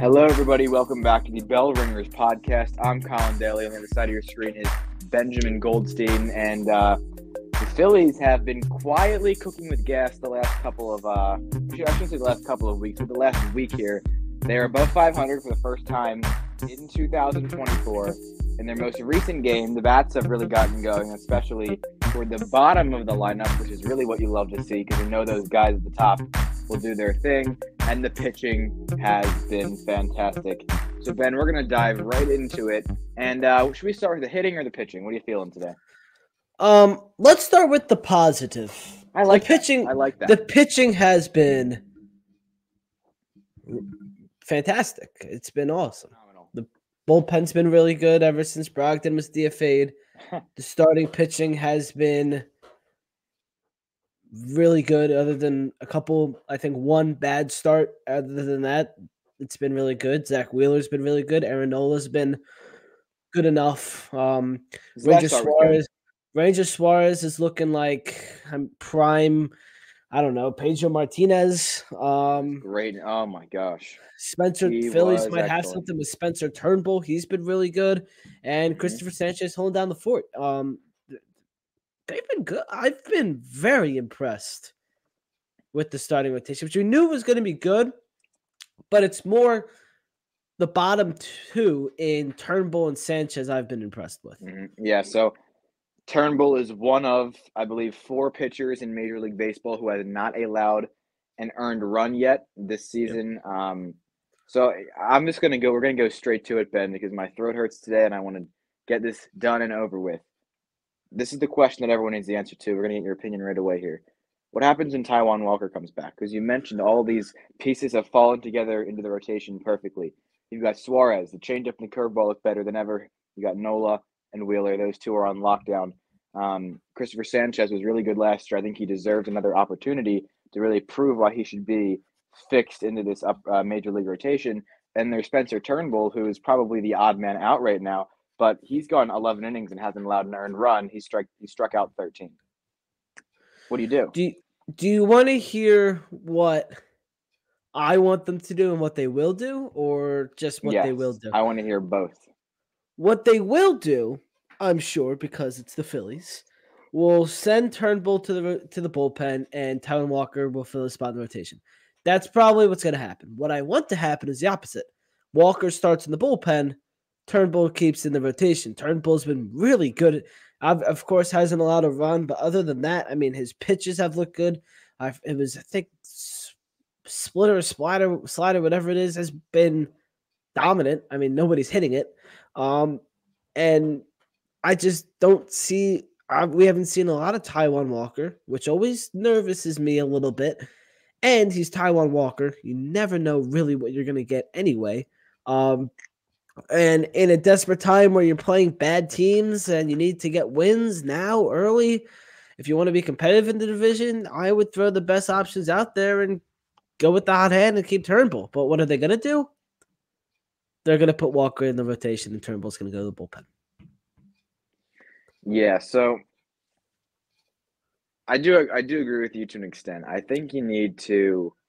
Hello, everybody. Welcome back to the Bell Ringers podcast. I'm Colin Daly. On the other side of your screen is Benjamin Goldstein. And the Phillies have been quietly cooking with gas the last couple of, I shouldn't say the last couple of weeks, but the last week here. They are above 500 for the first time in 2024. In their most recent game, the bats have really gotten going, especially toward the bottom of the lineup, which is really what you love to see because you know those guys at the top will do their thing, and the pitching has been fantastic. So, Ben, we're going to dive right into it. And should we start with the hitting or the pitching? What are you feeling today? Let's start with the positive. I like pitching. I like that. The pitching has been fantastic. It's been awesome. Phenomenal. The bullpen's been really good ever since Brogdon was DFA'd. The starting pitching has been really good, other than a couple, I think one bad start. Other than that, it's been really good. Zach Wheeler's been really good. Aaron Nola's been good enough. Ranger Suarez is looking like prime. I don't know, Pedro Martinez. Great. Oh, my gosh. Phillies might have something with Spencer Turnbull. He's been really good. And Christopher Sanchez holding down the fort. They've been good. I've been very impressed with the starting rotation, which we knew was going to be good, but it's more the bottom two in Turnbull and Sanchez I've been impressed with. Yeah, so Turnbull is one of, I believe, 4 pitchers in Major League Baseball who has not allowed an earned run yet this season. Yep. So I'm just going to go – we're going to go straight to it, Ben, because my throat hurts today and I want to get this done and over with. This is the question that everyone needs the answer to. We're going to get your opinion right away here. What happens when Taijuan Walker comes back? Because you mentioned all these pieces have fallen together into the rotation perfectly. You've got Suarez. The changeup and the curveball look better than ever. You got Nola and Wheeler. Those two are on lockdown. Christopher Sanchez was really good last year. I think he deserves another opportunity to really prove why he should be fixed into this major league rotation. And there's Spencer Turnbull, who is probably the odd man out right now, but he's gone 11 innings and hasn't allowed an earned run. He struck out 13. What do you do? Do you want to hear what I want them to do and what they will do, or just what they will do? I want to hear both. What they will do, I'm sure, because it's the Phillies, will send Turnbull to the bullpen, and Taijuan Walker will fill his spot in the rotation. That's probably what's going to happen. What I want to happen is the opposite. Walker starts in the bullpen, Turnbull keeps in the rotation. Turnbull's been really good. Of course, hasn't allowed a run, but other than that, I mean, his pitches have looked good. It was, I think, splitter, slider, whatever it is, has been dominant. I mean, nobody's hitting it. And I just don't see we haven't seen a lot of Taijuan Walker, which always nervouses me a little bit. And he's Taijuan Walker. You never know really what you're going to get anyway. And in a desperate time where you're playing bad teams and you need to get wins now, early, if you want to be competitive in the division, I would throw the best options out there and go with the hot hand and keep Turnbull. But what are they going to do? They're going to put Walker in the rotation and Turnbull's going to go to the bullpen. Yeah, so I do agree with you to an extent. I think you need to –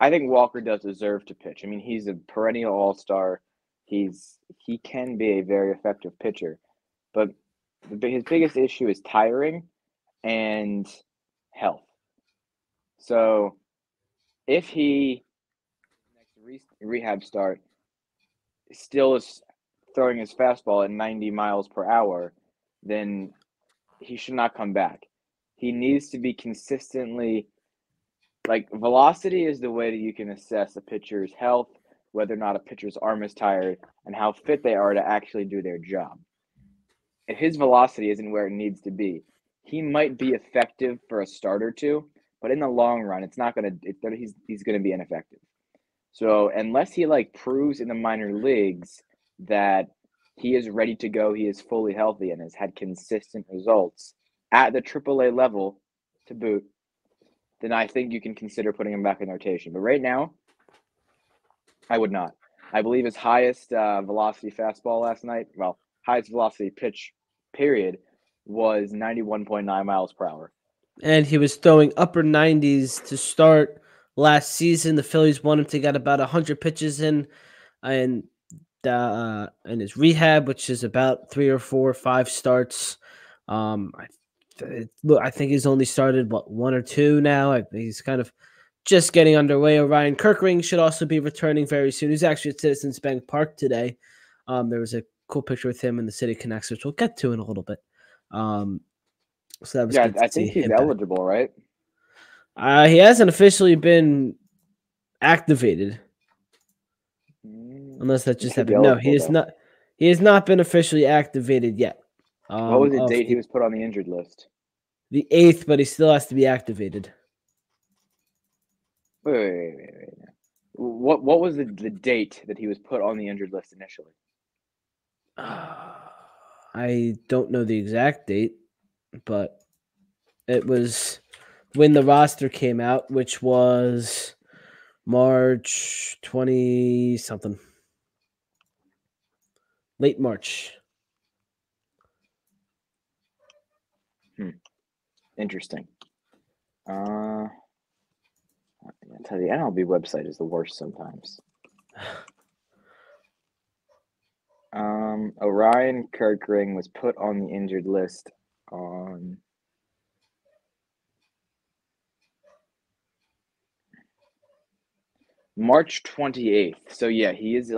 I think Walker does deserve to pitch. I mean, he's a perennial all-star. He can be a very effective pitcher. But his biggest issue is tiring and health. So if he, next rehab start, still is throwing his fastball at 90 miles per hour, then he should not come back. He needs to be consistently – like, velocity is the way that you can assess a pitcher's health, whether or not a pitcher's arm is tired, and how fit they are to actually do their job. If his velocity isn't where it needs to be, he might be effective for a start or two, but in the long run, it's not going to – he's going to be ineffective. So unless he, proves in the minor leagues that he is ready to go, he is fully healthy, and has had consistent results at the AAA level to boot, then I think you can consider putting him back in the rotation. But right now, I would not. I believe his highest velocity fastball last night, highest velocity pitch, period, was 91.9 miles per hour. And he was throwing upper 90s to start last season. The Phillies want him to get about 100 pitches in his rehab, which is about 3 or 4 or 5 starts. I think he's only started 1 or 2 now. He's kind of just getting underway. Orion Kirkring should also be returning very soon. He's actually at Citizens Bank Park today. There was a cool picture with him in the City Connects, which we'll get to in a little bit. So that was good to I see think he's him back. eligible, right? He hasn't officially been activated, unless that just happened. No, he is not. He has not been officially activated yet. What was the date he was put on the injured list? The 8th, but he still has to be activated. Wait. What was the date that he was put on the injured list initially? I don't know the exact date, but it was when the roster came out, which was March 20-something. Late March. Interesting. I tell you, the MLB website is the worst sometimes. Orion Kirkring was put on the injured list on March 28th. So yeah, he is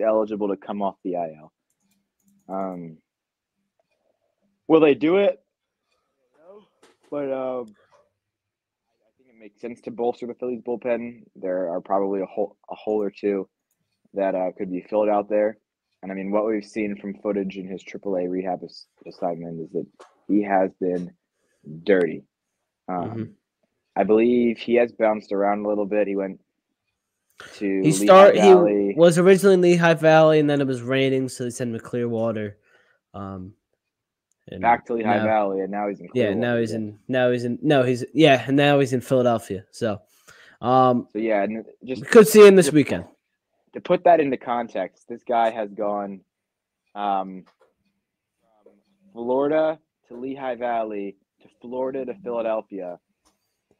eligible to come off the IL. Will they do it? But I think it makes sense to bolster the Phillies bullpen. There are probably a hole or two that could be filled out there. And I mean, what we've seen from footage in his AAA rehab assignment is that he has been dirty. I believe he has bounced around a little bit. He went to Lehigh Valley. He was originally in Lehigh Valley, and then it was raining, so they sent him to Clearwater. Back to Lehigh Valley, and now he's in Clearwater. And now he's in Philadelphia. So yeah, and just we could see him this weekend. To put that into context, this guy has gone from Florida to Lehigh Valley to Florida to Philadelphia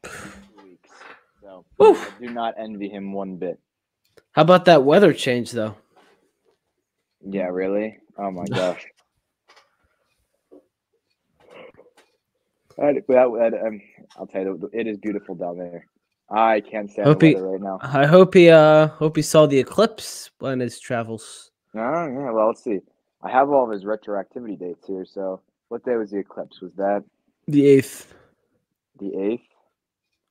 in 2 weeks. So I do not envy him one bit. How about that weather change, though? Yeah, really? Oh my gosh. I'll tell you, it is beautiful down there. I can't stand the weather right now. I hope he saw the eclipse on his travels. Oh, yeah. Well, let's see. I have all of his retroactivity dates here. So, what day was the eclipse? Was that the 8th? The 8th.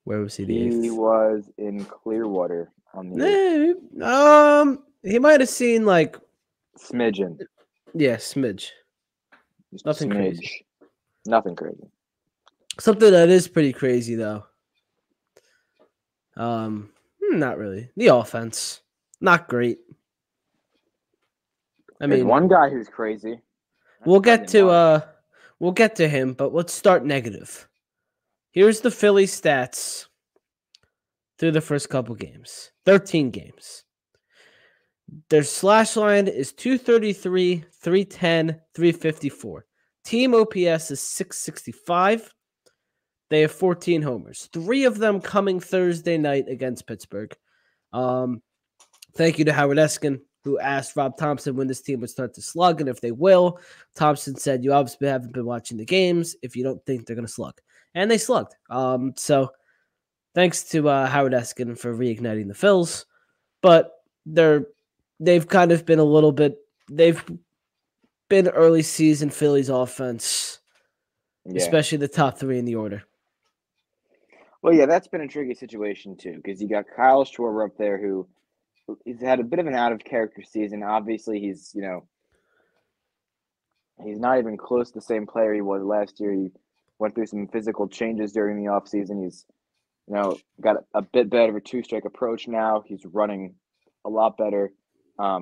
Where was he? The 8th. He was in Clearwater on the 8th. He might have seen like smidgen. Yeah, smidge. Just nothing crazy. Nothing crazy. Something that is pretty crazy though. Not really. The offense, not great. There's one guy who's crazy. We'll get to him, but let's start negative. Here's the Philly stats through the first couple games. 13 games. Their slash line is 233, 310, 354. Team OPS is 665. They have 14 homers. 3 of them coming Thursday night against Pittsburgh. Thank you to Howard Eskin, who asked Rob Thompson when this team would start to slug and if they will. Thompson said, you obviously haven't been watching the games if you don't think they're going to slug. And they slugged. So thanks to Howard Eskin for reigniting the Phils. But they've kind of been a little bit – they've been early season Phillies offense, especially the top 3 in the order. Well, yeah, that's been a tricky situation too because you got Kyle Schwarber up there who he's had a bit of an out-of-character season. Obviously, he's not even close to the same player he was last year. He went through some physical changes during the offseason. He's got a bit better of a two-strike approach now. He's running a lot better. I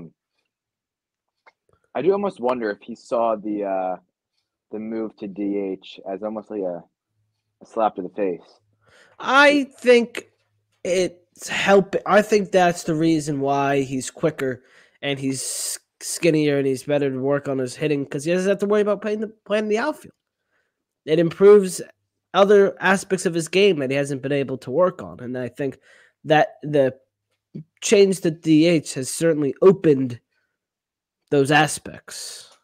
do almost wonder if he saw the move to DH as almost like a slap to the face. I think it's helping. I think that's the reason why he's quicker and he's skinnier and he's better to work on his hitting because he doesn't have to worry about playing the outfield. It improves other aspects of his game that he hasn't been able to work on, and I think that the change to DH has certainly opened those aspects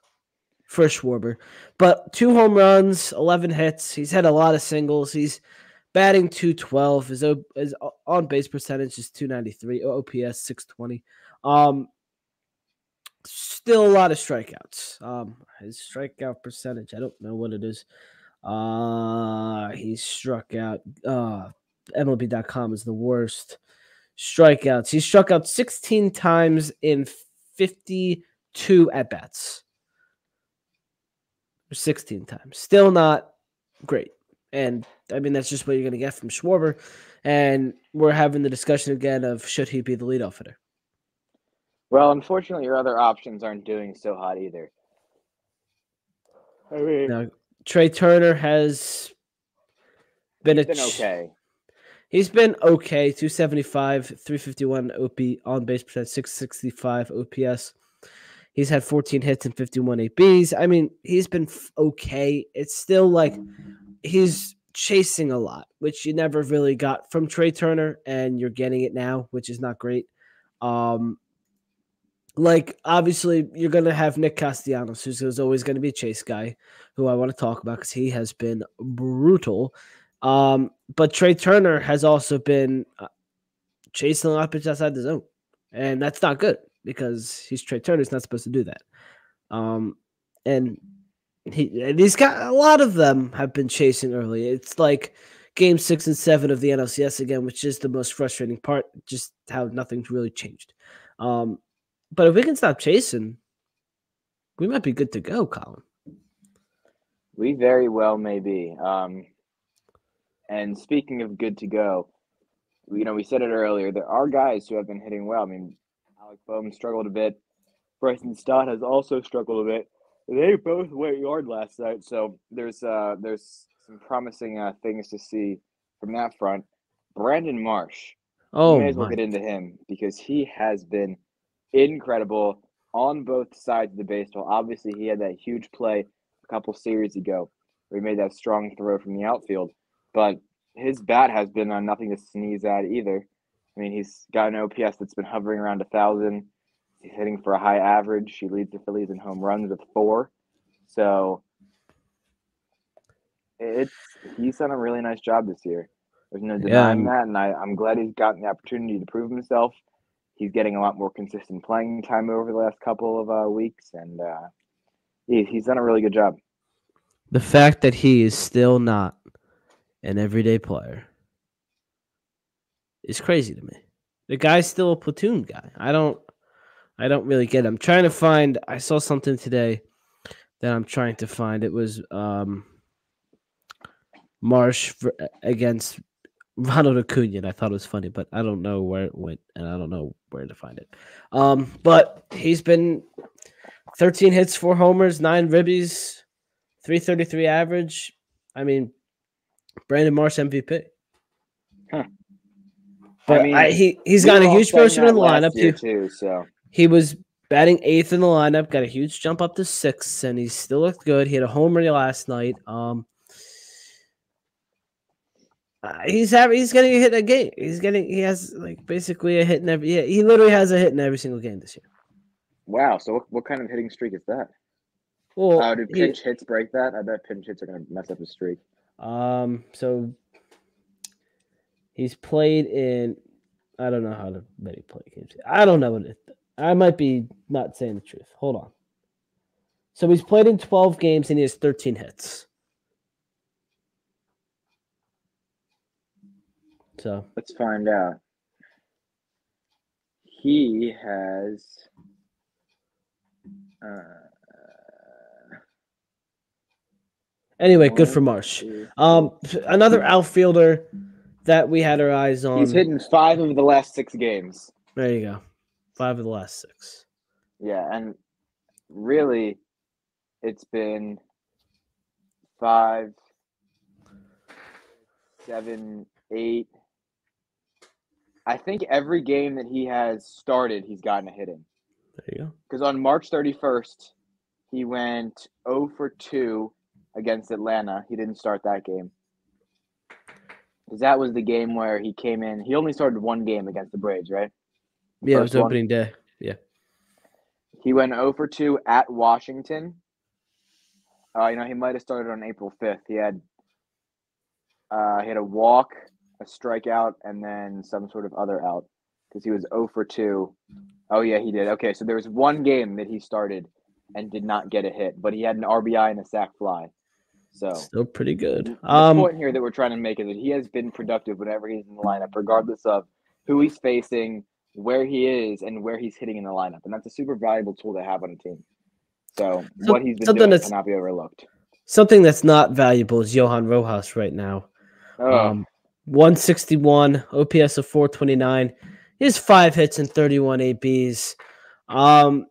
for Schwarber. But 2 home runs, 11 hits. He's had a lot of singles. He's batting 212. His on base percentage is 293. OPS 620. Still a lot of strikeouts. His strikeout percentage, I don't know what it is. He struck out. MLB.com is the worst. Strikeouts. He struck out 16 times in 52 at bats. 16 times. Still not great. And I mean, that's just what you're going to get from Schwarber. And we're having the discussion again of should he be the leadoff hitter. Well, unfortunately, your other options aren't doing so hot either. I mean, Now, Trey Turner has been okay. He's been okay. 275, 351 OP on base percent, 665 OPS. He's had 14 hits and 51 ABs. I mean, he's been okay. It's still like he's chasing a lot, which you never really got from Trey Turner, and you're getting it now, which is not great. Like, obviously, you're going to have Nick Castellanos, who's always going to be a chase guy, who I want to talk about because he has been brutal. But Trey Turner has also been chasing a lot of pitches outside the zone, and that's not good because he's Trey Turner. He's not supposed to do that. And he's got a lot of them have been chasing early. It's like game 6 and 7 of the NLCS again, which is the most frustrating part, just how nothing's really changed. But if we can stop chasing, we might be good to go, Colin. We very well may be. And speaking of good to go, we said it earlier. There are guys who have been hitting well. I mean, Alec Bohm struggled a bit. Bryson Stott has also struggled a bit. They both went yard last night, so there's some promising things to see from that front. Brandon Marsh, we may as well get into him because he has been incredible on both sides of the baseball. Obviously, he had that huge play a couple series ago where he made that strong throw from the outfield, but his bat has been nothing to sneeze at either. I mean, he's got an OPS that's been hovering around 1,000. He's hitting for a high average. He leads the Phillies in home runs with 4. So he's done a really nice job this year. There's no denying that, and I'm glad he's gotten the opportunity to prove himself. He's getting a lot more consistent playing time over the last couple of weeks, and he's done a really good job. The fact that he is still not an everyday player is crazy to me. The guy's still a platoon guy. I don't really get it. I'm trying to find. I saw something today that I'm trying to find. It was Marsh against Ronald Acuna. And I thought it was funny, but I don't know where it went, and I don't know where to find it. But he's been 13 hits, 4 homers, 9 ribbies, 333 average. I mean, Brandon Marsh MVP. Huh. But he's got a huge promotion in the lineup too. So he was batting 8th in the lineup, got a huge jump up to 6th, and he still looked good. He had a homer last night. He's getting a hit a game. He has like basically a hit in every. Yeah, he literally has a hit in every single game this year. Wow. So what kind of hitting streak is that? Well, do pinch hits break that? I bet pinch hits are going to mess up his streak. So he's played in. I don't know how many play games. I don't know what it. I might be not saying the truth. Hold on. So he's played in 12 games and he has 13 hits. So let's find out. He has anyway, good for Marsh. Another outfielder that we had our eyes on. He's hitting 5 of the last 6 games. There you go. 5 of the last 6. Yeah, and really, it's been 5, 7, 8. I think every game that he has started, he's gotten a hit in. There you go. Because on March 31st, he went 0 for 2 against Atlanta. He didn't start that game. Because that was the game where he came in. He only started one game against the Braves, right? The Yeah, it first was one. opening day. Yeah. He went 0 for 2 at Washington. He might have started on April 5th. He had a walk, a strikeout, and then some sort of other out because he was 0 for 2. Oh, yeah, he did. Okay, so there was one game that he started and did not get a hit, but he had an RBI and a sac fly. So Still pretty good. the point here that we're trying to make is that he has been productive whenever he's in the lineup, regardless of who he's facing, where he is, and where he's hitting in the lineup. And that's a super valuable tool to have on a team. So what he's been something doing that's cannot be overlooked. something that's not valuable is Johan Rojas right now. Oh, 161, OPS of 429. He has 5 hits and 31 ABs. On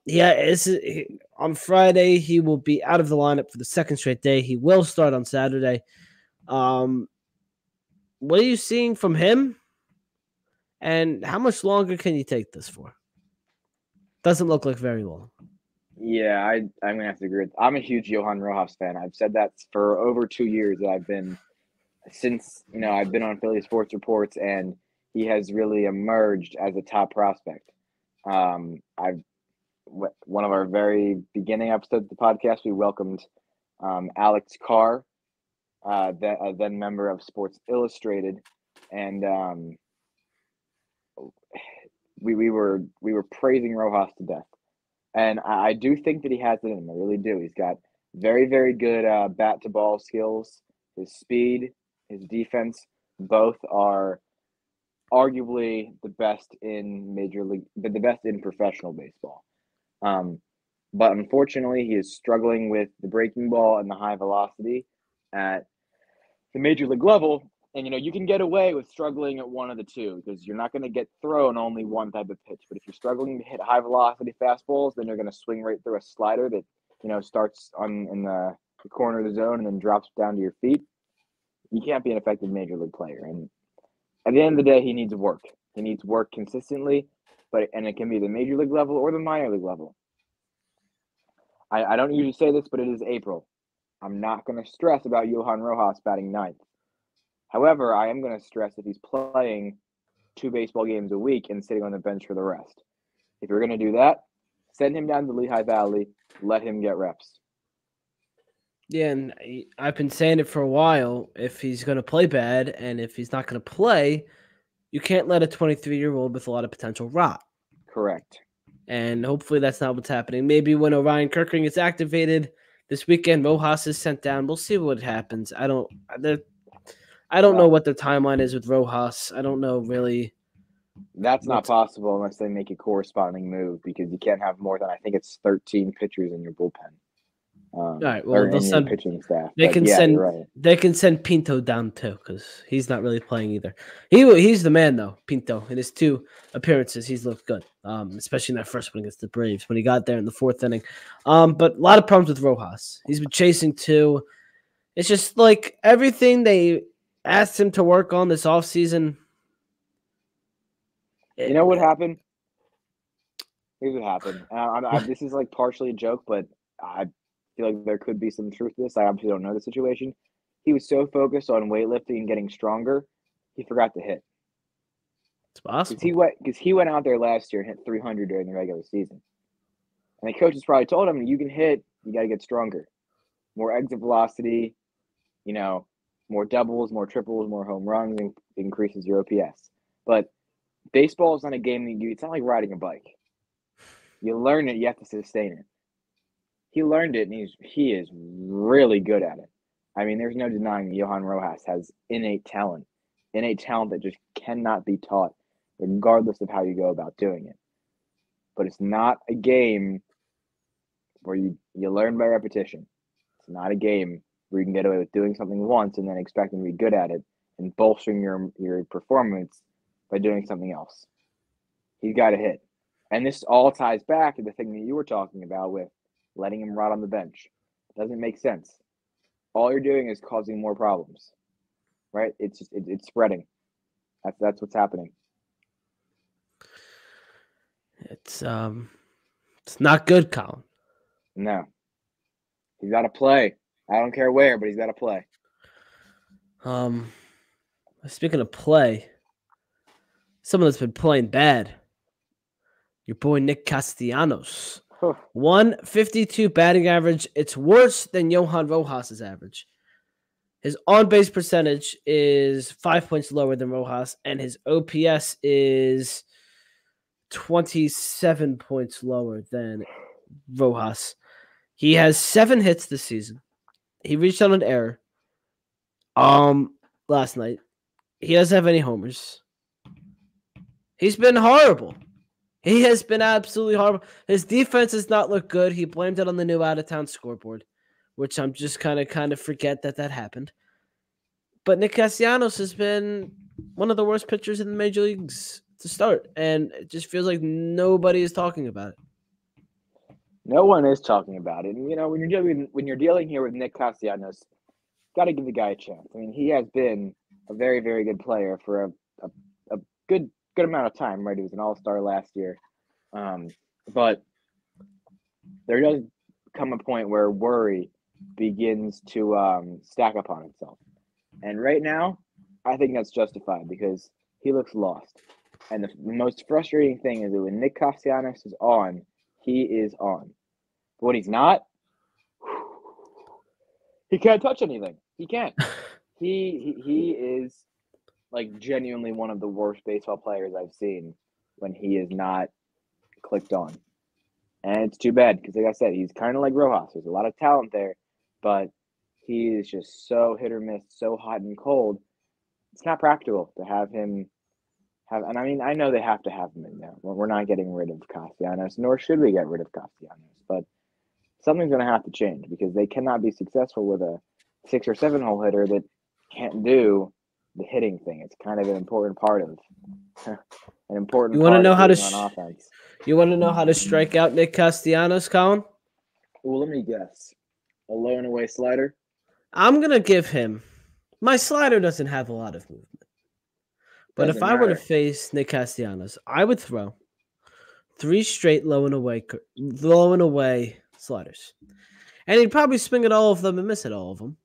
Friday he will be out of the lineup for the second straight day. He will start on Saturday. What are you seeing from him? And how much longer can you take this for? Doesn't look like very long. yeah, I'm gonna have to agree. I'm a huge Johan Rojas fan. I've said that for over 2 years. I've been on Philly Sports Reports, and he has really emerged as a top prospect. I've One of our very beginning episodes of the podcast, we welcomed Alex Carr, then member of Sports Illustrated, and we were praising Rojas to death. And I do think that he has it in him. I really do. He's got very, very good bat to ball skills. His speed, his defense, both are arguably the best in major league, but the best in professional baseball. But unfortunately, he is struggling with the breaking ball and the high velocity at the major league level. And you can get away with struggling at one of the two because you're not going to get thrown only one type of pitch. But if you're struggling to hit high velocity fastballs, then you're going to swing right through a slider that starts in the corner of the zone and then drops down to your feet. You can't be an effective major league player. And at the end of the day, he needs work. He needs work consistently, and it can be the major league level or the minor league level. I don't usually say this, but it is April. I'm not going to stress about Johan Rojas batting ninth. However, I am going to stress if he's playing 2 baseball games a week and sitting on the bench for the rest. If you're going to do that, send him down to Lehigh Valley, let him get reps. Yeah, and I've been saying it for a while. If he's going to play bad and if he's not going to play, you can't let a 23-year-old with a lot of potential rot. Correct. And hopefully that's not what's happening. Maybe when Orion Kirkring is activated this weekend, Rojas is sent down. We'll see what happens. I don't know what the timeline is with Rojas. I don't know really. That's not possible unless they make a corresponding move because you can't have more than I think it's 13 pitchers in your bullpen. All right. Well, they'll send pitching staff. They can yeah, send. you're right. They can send Pinto down too because he's not really playing either. He's the man though. Pinto in his 2 appearances, he's looked good. Especially in that first one against the Braves when he got there in the 4th inning. But a lot of problems with Rojas. He's been chasing 2. It's just like everything they asked him to work on this offseason. You know what happened? Here's what happened. This is like partially a joke, but I feel like there could be some truth to this. I obviously don't know the situation. He was so focused on weightlifting and getting stronger, he forgot to hit. It's possible. Because he went out there last year and hit 300 during the regular season. And the coaches probably told him, you can hit, you got to get stronger. More exit velocity, more doubles, more triples, more home runs, and increases your OPS. But baseball is not a game that it's not like riding a bike. You learn it, you have to sustain it. He learned it, and he is really good at it. I mean, there's no denying that Johan Rojas has innate talent that just cannot be taught, regardless of how you go about doing it. But it's not a game where you learn by repetition. It's not a game where you can get away with doing something once and then expecting to be good at it and bolstering your performance by doing something else. He's got to hit. And this all ties back to the thing that you were talking about with letting him rot on the bench. It doesn't make sense. All you're doing is causing more problems, right? It's spreading. That's what's happening. It's not good, Colin. No, he's got to play. I don't care where, but he's got to play. Speaking of play, someone that's been playing bad. Your boy Nick Castellanos. 152 batting average. It's worse than Johan Rojas's average. His on-base percentage is 5 points lower than Rojas, and his OPS is 27 points lower than Rojas. He has 7 hits this season. He reached out an error last night. He doesn't have any homers. He's been horrible. He has been absolutely horrible. His defense has not looked good. He blamed it on the new out-of-town scoreboard, which I'm just kind of forget that happened. But Nick Castellanos has been one of the worst pitchers in the major leagues to start, and it just feels like nobody is talking about it. No one is talking about it. And, when you're dealing here with Nick Castellanos, got to give the guy a chance. I mean, he has been a very, very good player for a good amount of time, right? He was an all-star last year. But there does come a point where worry begins to stack up on itself. And right now, I think that's justified because he looks lost. And the most frustrating thing is that when Nick Castellanos is on, he is on. But when he's not, he can't touch anything. He can't. He is like genuinely one of the worst baseball players I've seen when he is not clicked on. And it's too bad because, like I said, he's kind of like Rojas. There's a lot of talent there, but he is just so hit or miss, so hot and cold. It's not practical to have him have. And I mean, I know they have to have him in there. We're not getting rid of Castellanos, nor should we get rid of Castellanos. But something's going to have to change because they cannot be successful with a 6 or 7 hole hitter that can't do the hitting thing. It's kind of an important part of an important. You want to know how to on offense. You want to know how to strike out Nick Castellanos, Colin? Well, let me guess. A low and away slider. I'm gonna give him. My slider doesn't have a lot of movement, but if I were to face Nick Castellanos, I would throw 3 straight low and away sliders, and he'd probably swing at all of them and miss at all of them,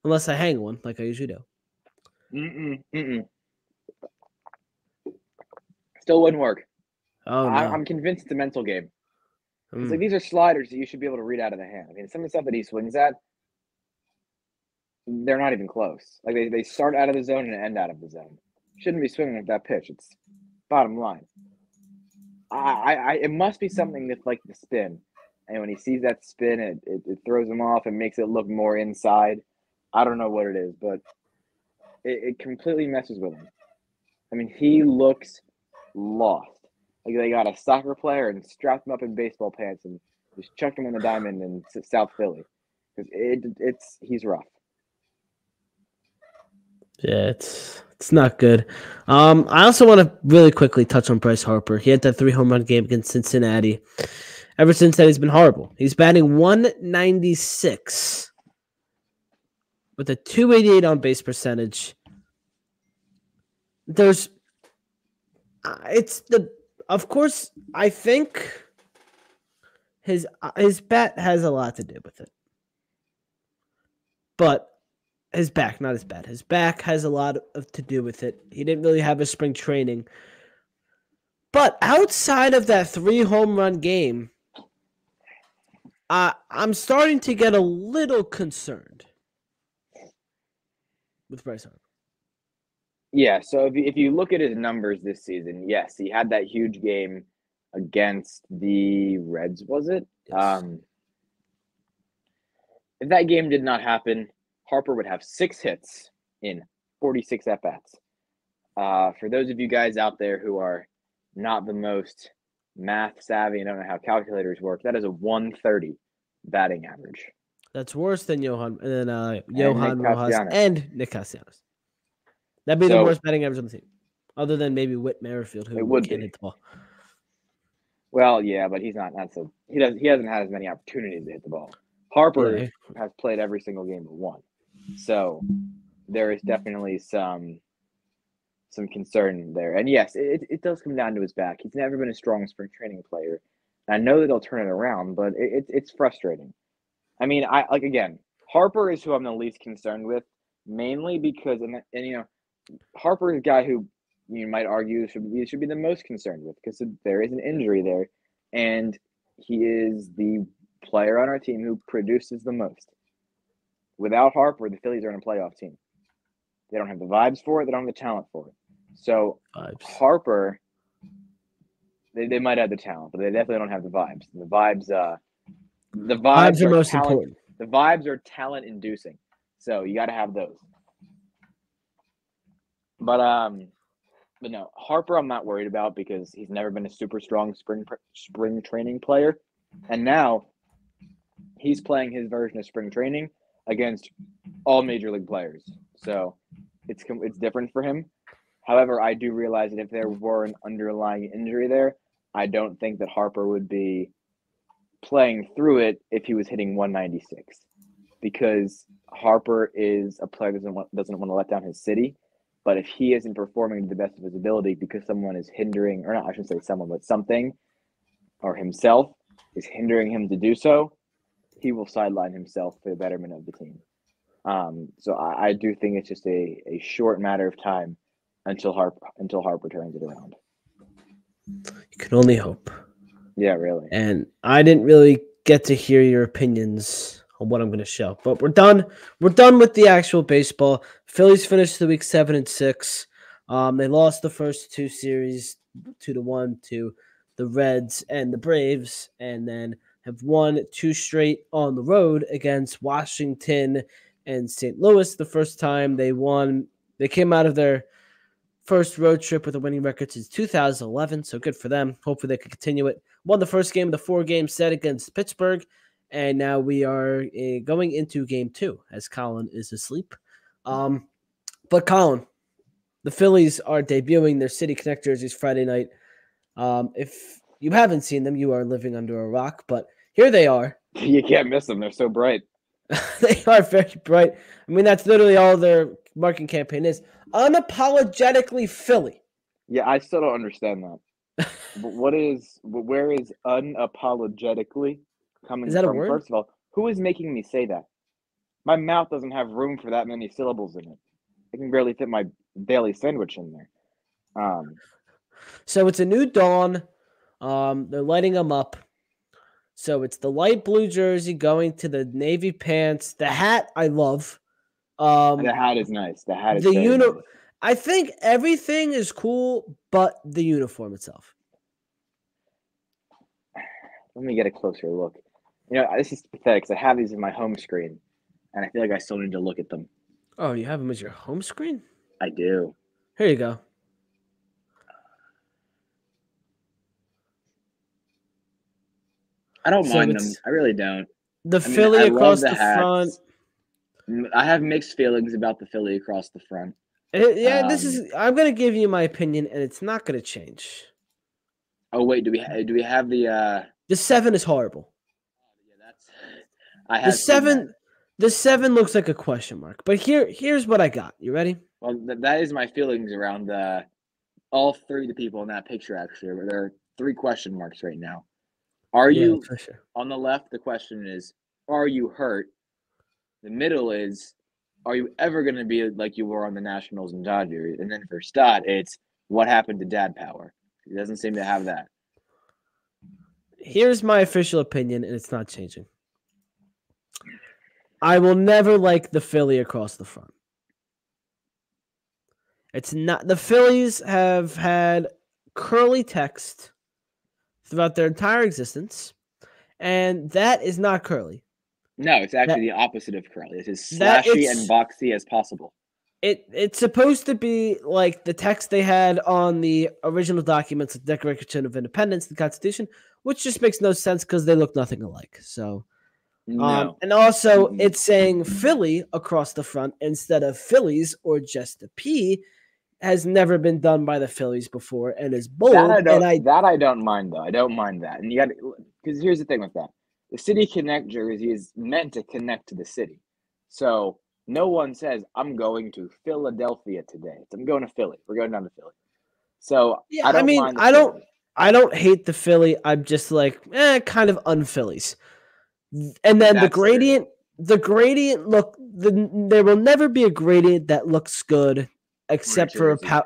unless I hang one like I usually do. Still wouldn't work. Oh, no. I'm convinced it's a mental game. It's like these are sliders that you should be able to read out of the hand. I mean, some of the stuff that he swings at, they're not even close. Like they start out of the zone and end out of the zone. Shouldn't be swinging at that pitch. It's bottom line. It must be something that's like the spin. And when he sees that spin, it throws him off and makes it look more inside. I don't know what it is, but it completely messes with him. I mean, he looks lost. Like they got a soccer player and strapped him up in baseball pants and just chucked him in the diamond in South Philly. Because he's rough. Yeah, it's not good. I also want to really quickly touch on Bryce Harper. He had that 3 home run game against Cincinnati. Ever since then, he's been horrible. He's batting 196 with a 288 on base percentage. Of course, I think his bat has a lot to do with it. But his back, not his bat. His back has a lot to do with it. He didn't really have a spring training. But outside of that 3 home run game, I'm starting to get a little concerned with Bryce Harper. Yeah, so if you look at his numbers this season, yes, he had that huge game against the Reds, was it? Yes. If that game did not happen, Harper would have 6 hits in 46 at-bats. For those of you guys out there who are not the most math savvy and don't know how calculators work, that is a 130 batting average. That's worse than Johan Rojas and Nick Castellanos. That'd be the worst batting average on the team, other than maybe Whit Merrifield, who can't hit the ball. Well, yeah, but he's not so. He hasn't had as many opportunities to hit the ball. Harper has played every single game but one, so there is definitely some concern there. And yes, it does come down to his back. He's never been a strong spring training player. I know that he'll turn it around, but it's frustrating. I mean, Harper is who I'm the least concerned with, mainly because and Harper is a guy who you might argue should be the most concerned with because there is an injury there, and he is the player on our team who produces the most. Without Harper, the Phillies aren't a playoff team. They don't have the vibes for it. They don't have the talent for it. So Vibes. Harper, they might have the talent, but they definitely don't have the vibes. The vibes Vibes are are most talent. important. The vibes are talent inducing. So you got to have those. But no, Harper I'm not worried about because he's never been a super strong spring training player, and now he's playing his version of spring training against all major league players. So it's different for him. However, I do realize that if there were an underlying injury there, I don't think that Harper would be playing through it if he was hitting 196, because Harper is a player that doesn't want to let down his city. But if he isn't performing to the best of his ability because someone is hindering, or not, I shouldn't say someone, but something, or himself is hindering him to do so, he will sideline himself for the betterment of the team. So I do think it's just a short matter of time until Harper turns it around. You can only hope. Yeah, really. And I didn't really get to hear your opinions on what I'm going to show, but we're done. We're done with the actual baseball. Phillies finished the week 7-6. They lost the first two series 2-1 to the Reds and the Braves, and then have won two straight on the road against Washington and St. Louis. The first time they won, they came out of their first road trip with a winning record since 2011, so good for them. Hopefully they can continue it. Won the first game of the 4-game set against Pittsburgh, and now we are going into game 2 as Colin is asleep. But Colin, the Phillies are debuting their City Connect jerseys Friday night. If you haven't seen them, you are living under a rock, but here they are. You can't miss them. They're so bright. They are very bright. I mean, that's literally all their marketing campaign is. Unapologetically Philly. Yeah, I still don't understand that. Where is unapologetically coming Is that a from? word? First of all, who is making me say that? My mouth doesn't have room for that many syllables in it. I can barely fit my daily sandwich in there. So it's a new dawn. They're lighting them up. So it's the light blue jersey going to the navy pants. The hat I love. The hat is nice. The hat is the very nice. I think everything is cool, but the uniform itself. Let me get a closer look. You know, this is pathetic because I have these in my home screen, and I feel like I still need to look at them. Oh, you have them as your home screen? I do. Here you go. I don't mind them. I really don't. The Philly across the front. I have mixed feelings about the Philly across the front. Yeah, I'm gonna give you my opinion, and it's not gonna change. Oh wait, do we have the? The 7 is horrible. Yeah, The 7 looks like a question mark. But here's what I got. You ready? Well, that is my feelings around all three of the people in that picture. Actually, there are 3 question marks right now. Are you on the left? The question is, are you hurt? The middle is, are you ever going to be like you were on the Nationals and Dodgers? And then for Stott, it's what happened to dad power? He doesn't seem to have that. Here's my official opinion, and it's not changing. I will never like the Philly across the front. It's not. The Phillies have had curly text throughout their entire existence, and that is not curly. No, it's actually the opposite of curly. It's as slashy and boxy as possible. It's supposed to be like the text they had on the original documents, the Declaration of Independence, the Constitution, which just makes no sense because they look nothing alike. So, no. And also it's saying Philly across the front instead of Phillies or just a P has never been done by the Phillies before and is bold. That I don't mind though. I don't mind that. And you got because here's the thing with that. The City Connect jersey is meant to connect to the city. So no one says, I'm going to Philadelphia today. I'm going to Philly. We're going down to Philly. So yeah, I don't hate the Philly. I'm just like, kind of un-Phillies. And then the gradient look, there will never be a gradient that looks good except for jersey.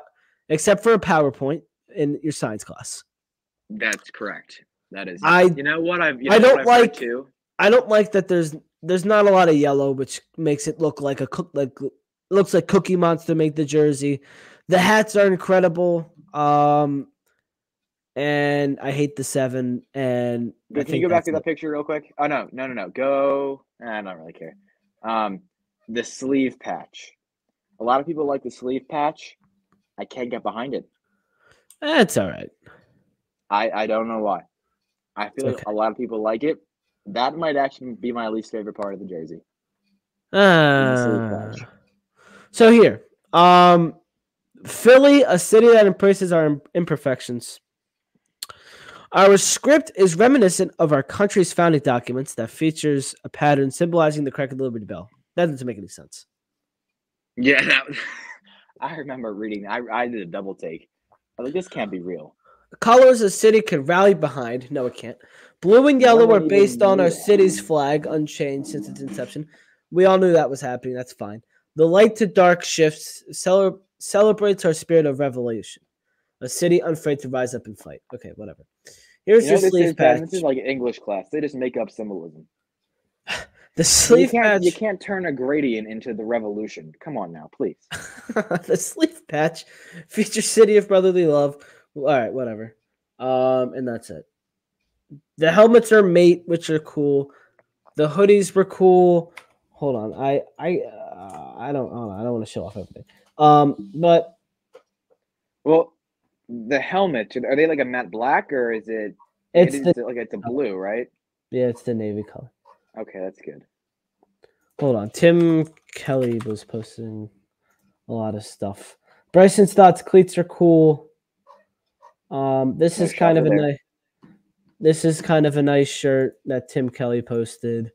except for a PowerPoint in your science class. That's correct. That is. I You know what I've. You I know what don't I've heard like too. I don't like that there's not a lot of yellow, which makes it look like looks like Cookie Monster made the jersey. The hats are incredible. And I hate the 7. And I Can you think go back that's to that it. picture real quick? Oh no. Go. I don't really care. The sleeve patch. A lot of people like the sleeve patch. I can't get behind it. That's all right. I don't know why. I It's feel like okay. a lot of people like it. That might actually be my least favorite part of the jersey. The sleeve patch. So here, Philly, a city that embraces our imperfections. Our script is reminiscent of our country's founding documents that features a pattern symbolizing the crack of the Liberty Bell. That doesn't make any sense. Yeah, I remember reading. I did a double take. I was like, this can't be real. The colors a city can rally behind. No, it can't. Blue and No yellow one are based even on knew our that. city's flag, unchanged since its inception. We all knew that was happening. That's fine. The light to dark shifts celebrates our spirit of revolution. A city unafraid to rise up and fight. Okay, whatever. Here's You know your what this is, sleeve Ben? patch. This is like English class. They just make up symbolism. The I mean, sleeve you patch. can't turn a gradient into the revolution. Come on now, please. The sleeve patch features City of Brotherly Love. All right, whatever. And that's it. The helmets are mate, which are cool. The hoodies were cool. Hold on, I don't want to show off everything. But Well, the helmet, are they like a matte black or is it? it's the It's a blue, right? it's the navy color. Okay, that's good. Hold on, Tim Kelly was posting a lot of stuff. Bryson Stott's cleats are cool. This No is kind shocker of a there. nice. This is kind of a nice shirt that Tim Kelly posted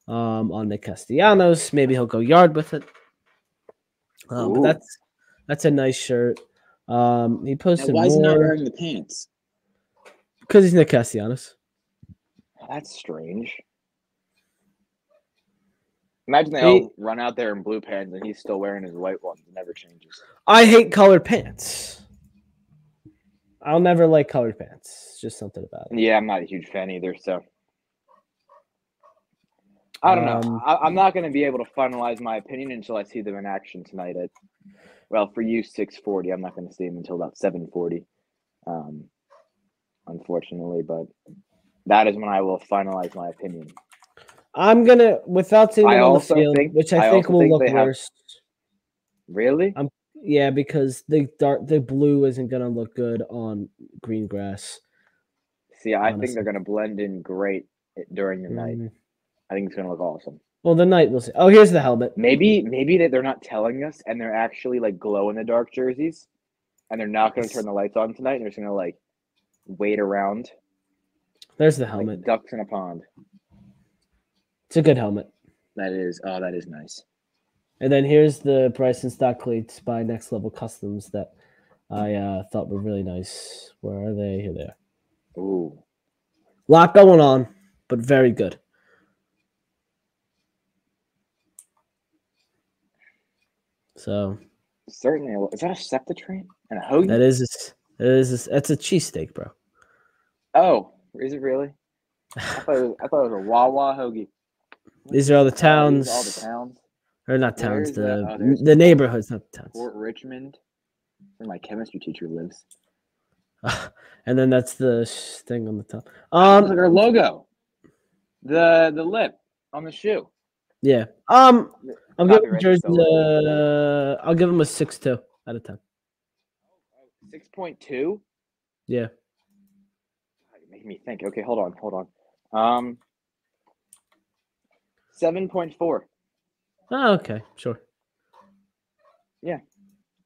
on Nick Castellanos. Maybe he'll go yard with it. But Ooh. that's a nice shirt. He Now, posted why is he not more wearing the pants? because he's Nick Castellanos. That's strange. Imagine they He, all run out there in blue pants and he's still wearing his white ones. It never changes. I hate colored pants. I'll never like colored pants. It's just something about it. Yeah, I'm not a huge fan either, so. I don't know. I'm not going to be able to finalize my opinion until I see them in action tonight at, well, for you, 6:40. I'm not going to see them until about 7:40, unfortunately. But that is when I will finalize my opinion. I'm gonna, without seeing them on the field, which I think also will think look they have- worse. Really? Yeah, because the blue isn't gonna look good on green grass. See, I think they're going to blend in great during the night. I think it's going to look awesome. Well, the night we'll see. Oh, here's the helmet. Maybe they're not telling us, and they're actually like glow in the dark jerseys, and they're not going to turn the lights on tonight. And they're just going to like wait around. There's the helmet. Like ducks in a pond. It's a good helmet. That is nice. And then here's the Bryson Stock cleats by Next Level Customs that I thought were really nice. Where are they? Here they are. Ooh. Lot going on, but very good. So Certainly, is that a SEPTA train and a hoagie? That's a cheesesteak, bro. Oh, is it really? I thought it was a Wawa hoagie. These are all the towns. All the towns. Or not towns, the the neighborhoods, not the towns. Fort Richmond, where my chemistry teacher lives. And then that's the thing on the top. Looks like our logo. The lip on the shoe. Yeah. I'm giving jersey. I'll give him a 6.2 out of 10. 6.2. Yeah. You make me think. Okay, hold on. 7.4. Oh, okay, sure. Yeah,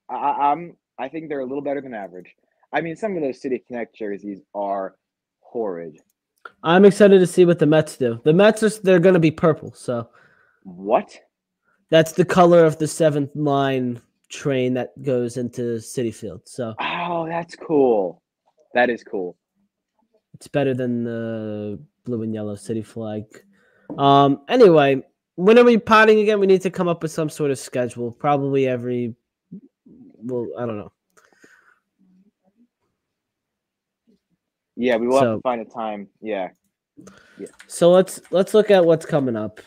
I think they're a little better than average. I mean, some of those City Connect jerseys are horrid. I'm excited to see what the Mets do. The Mets they're going to be purple. So what? That's the color of the 7th line train that goes into Citi Field. So that's cool. That is cool. It's better than the blue and yellow city flag. Anyway, when are we potting again? We need to come up with some sort of schedule. Probably every I don't know. Yeah, we will have to find a time. Yeah. So let's look at what's coming up.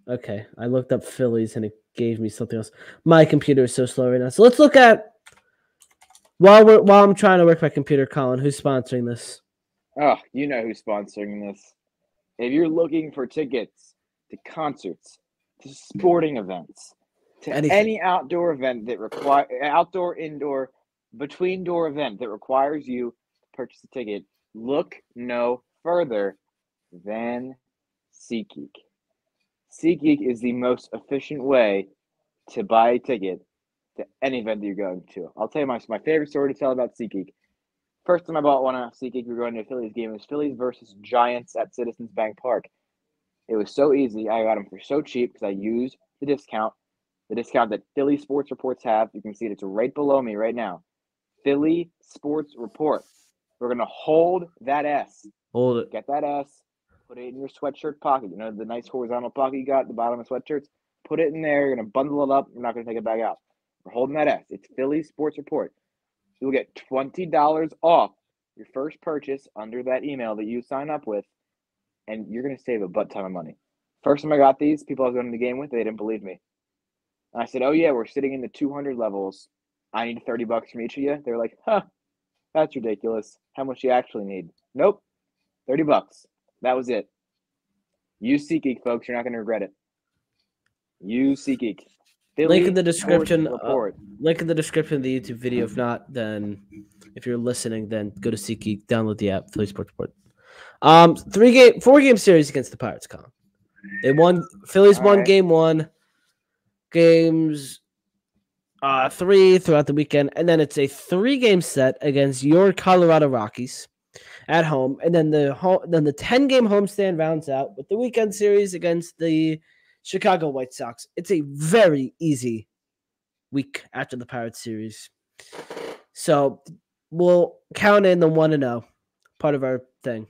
Okay, I looked up Phillies and it gave me something else. My computer is so slow right now. So let's look at while I'm trying to work my computer, Colin, who's sponsoring this? Oh, you know who's sponsoring this. If you're looking for tickets to concerts, to sporting events, to any outdoor event that outdoor, indoor, between door event that requires you to purchase a ticket, look no further than SeatGeek. SeatGeek is the most efficient way to buy a ticket to any event that you're going to. I'll tell you my favorite story to tell about SeatGeek. First time I bought one on SeatGeek, we were going to a Phillies game. It was Phillies versus Giants at Citizens Bank Park. It was so easy. I got them for so cheap because I used the discount that Philly Sports Reports have. You can see it. It's right below me right now. Philly Sports Report. We're going to hold that S. Hold it. Get that S. Put it in your sweatshirt pocket. You know, the nice horizontal pocket you got at the bottom of sweatshirts? Put it in there. You're going to bundle it up. We're not going to take it back out. We're holding that S. It's Philly Sports Report. You'll get $20 off your first purchase under that email that you sign up with, and you're going to save a butt ton of money. First time I got these, people I was going to the game with, they didn't believe me. And I said, oh, yeah, we're sitting in the 200 levels. I need $30 from each of you. They were like, huh, that's ridiculous. How much do you actually need? Nope, $30. That was it. Use SeatGeek, folks. You're not going to regret it. Use SeatGeek. Link in the description. Link in the description of the YouTube video. If not, then if you're listening, then go to SeatGeek, download the app, Philly Sports Report. 4-game series against the Pirates, Colin. They won. Phillies won game 1. Games 3 throughout the weekend, and then it's a 3-game set against your Colorado Rockies at home, and then the 10-game homestand rounds out with the weekend series against the Chicago White Sox. It's a very easy week after the Pirates series. So we'll count in the 1-0 part of our thing.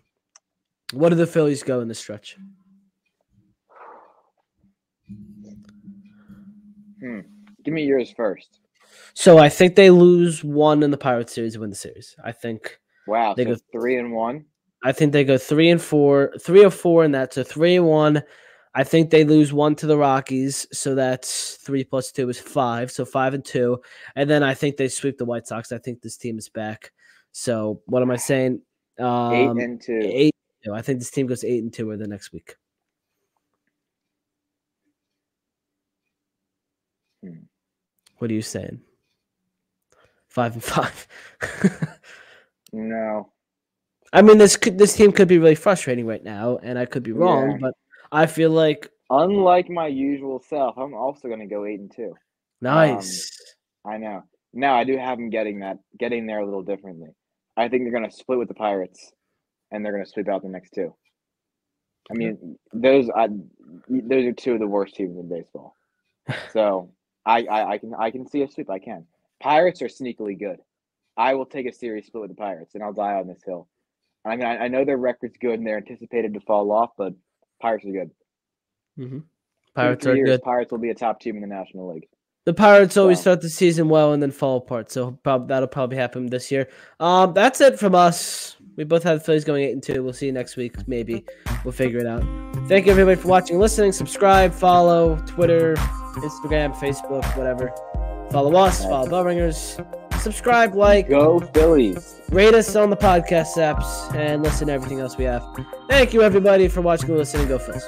What do the Phillies go in the stretch? Give me yours first. So I think they lose 1 in the Pirates series and win the series. I think. Wow, they go 3-1. I think they go 3-4, 3 or 4 in that. So 3-1. I think they lose 1 to the Rockies. So that's 3 plus 2 is 5. So 5-2. And then I think they sweep the White Sox. I think this team is back. So what am I saying? 8-2. 8-2. I think this team goes 8-2 or the next week. What are you saying? 5-5. No. I mean, this team could be really frustrating right now, and I could be wrong, but I feel like, unlike my usual self, I'm also going to go 8-2. Nice. I know. Now I do have them getting there a little differently. I think they're going to split with the Pirates, and they're going to sweep out the next 2. I mean, those are 2 of the worst teams in baseball. So I can see a sweep. I can. Pirates are sneakily good. I will take a series split with the Pirates, and I'll die on this hill. I mean, I know their record's good, and they're anticipated to fall off, but Pirates are good. Mm-hmm. Pirates are good. Pirates will be a top team in the National League. The Pirates always start the season well and then fall apart, so that'll probably happen this year. That's it from us. We both have the Phillies going 8-2. We'll see you next week. Maybe we'll figure it out. Thank you everybody for watching and listening. Subscribe, follow, Twitter, Instagram, Facebook, whatever. Follow us, follow Bellringers. Subscribe, like. Go Phillies. Rate us on the podcast apps and listen to everything else we have. Thank you everybody for watching and listening. Go Phillies.